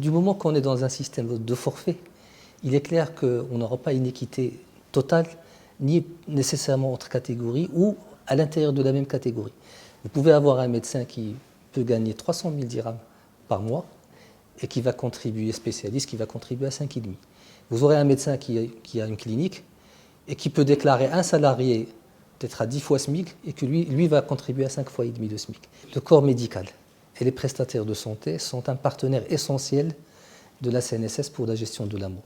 du moment qu'on est dans un système de forfait, il est clair qu'on n'aura pas une équité totale, ni nécessairement entre catégories ou à l'intérieur de la même catégorie. Vous pouvez avoir un médecin qui peut gagner 300 000 dirhams par mois et qui va contribuer, spécialiste, qui va contribuer à 5,5. Vous aurez un médecin qui a une clinique et qui peut déclarer un salarié peut-être à 10 fois SMIC et que lui va contribuer à 5 fois et demi de SMIC. Le corps médical et les prestataires de santé sont un partenaire essentiel de la CNSS pour la gestion de l'AMO.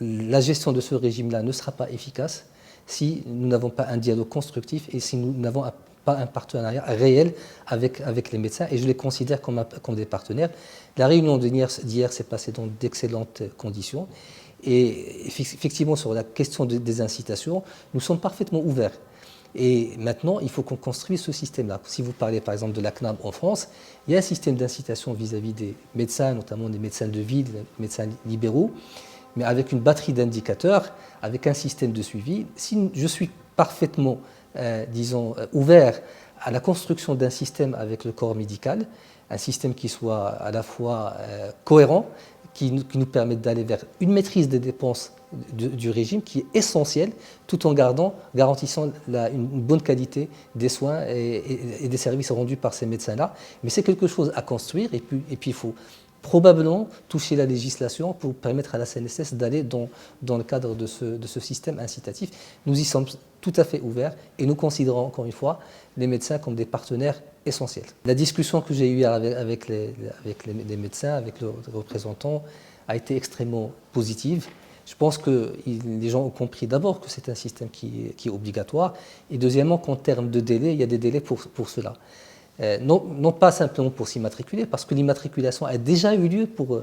La gestion de ce régime-là ne sera pas efficace si nous n'avons pas un dialogue constructif et si nous n'avons pas un partenariat réel avec les médecins, et je les considère comme des partenaires. La réunion d'hier s'est passée dans d'excellentes conditions, et effectivement sur la question des incitations, nous sommes parfaitement ouverts. Et maintenant, il faut qu'on construise ce système-là. Si vous parlez par exemple de la CNAM en France, il y a un système d'incitation vis-à-vis des médecins, notamment des médecins de ville, des médecins libéraux, mais avec une batterie d'indicateurs, avec un système de suivi. Si je suis parfaitement, ouvert à la construction d'un système avec le corps médical, un système qui soit à la fois cohérent, qui nous permette d'aller vers une maîtrise des dépenses du régime qui est essentielle, tout en garantissant une bonne qualité des soins et des services rendus par ces médecins-là. Mais c'est quelque chose à construire, et puis il faut probablement toucher la législation pour permettre à la CNSS d'aller dans le cadre de ce système incitatif. Nous y sommes tout à fait ouverts et nous considérons encore une fois les médecins comme des partenaires essentiels. La discussion que j'ai eue avec les médecins, avec leurs représentants, a été extrêmement positive. Je pense que les gens ont compris d'abord que c'est un système qui est obligatoire, et deuxièmement qu'en termes de délai, il y a des délais pour cela. Non pas simplement pour s'immatriculer, parce que l'immatriculation a déjà eu lieu pour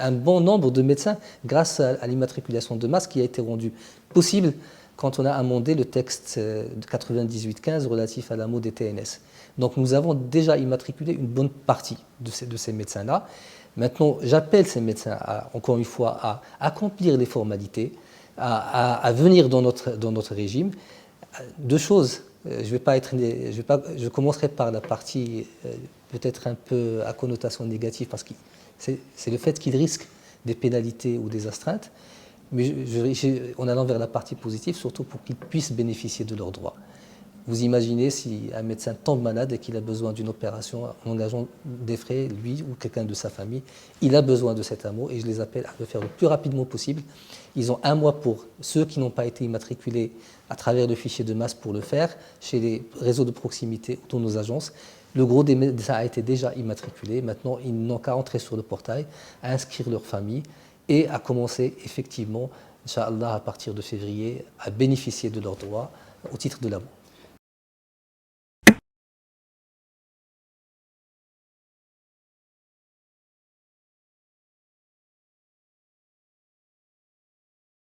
un bon nombre de médecins grâce à l'immatriculation de masse qui a été rendue possible quand on a amendé le texte de 98-15 relatif à l'AMO des TNS. Donc nous avons déjà immatriculé une bonne partie de ces médecins-là. Maintenant, j'appelle ces médecins, encore une fois, à accomplir les formalités, à venir dans notre régime. Deux choses. Je commencerai par la partie peut-être un peu à connotation négative, parce que c'est le fait qu'ils risquent des pénalités ou des astreintes, mais en allant vers la partie positive, surtout pour qu'ils puissent bénéficier de leurs droits. Vous imaginez si un médecin tombe malade et qu'il a besoin d'une opération en engageant des frais, lui ou quelqu'un de sa famille, il a besoin de cet AMO, et je les appelle à le faire le plus rapidement possible. Ils ont un mois pour ceux qui n'ont pas été immatriculés à travers le fichier de masse pour le faire chez les réseaux de proximité ou dans nos agences. Le gros des médecins a été déjà immatriculé. Maintenant, ils n'ont qu'à entrer sur le portail, à inscrire leur famille et à commencer effectivement, Inch'Allah, à partir de février, à bénéficier de leurs droits au titre de l'AMO.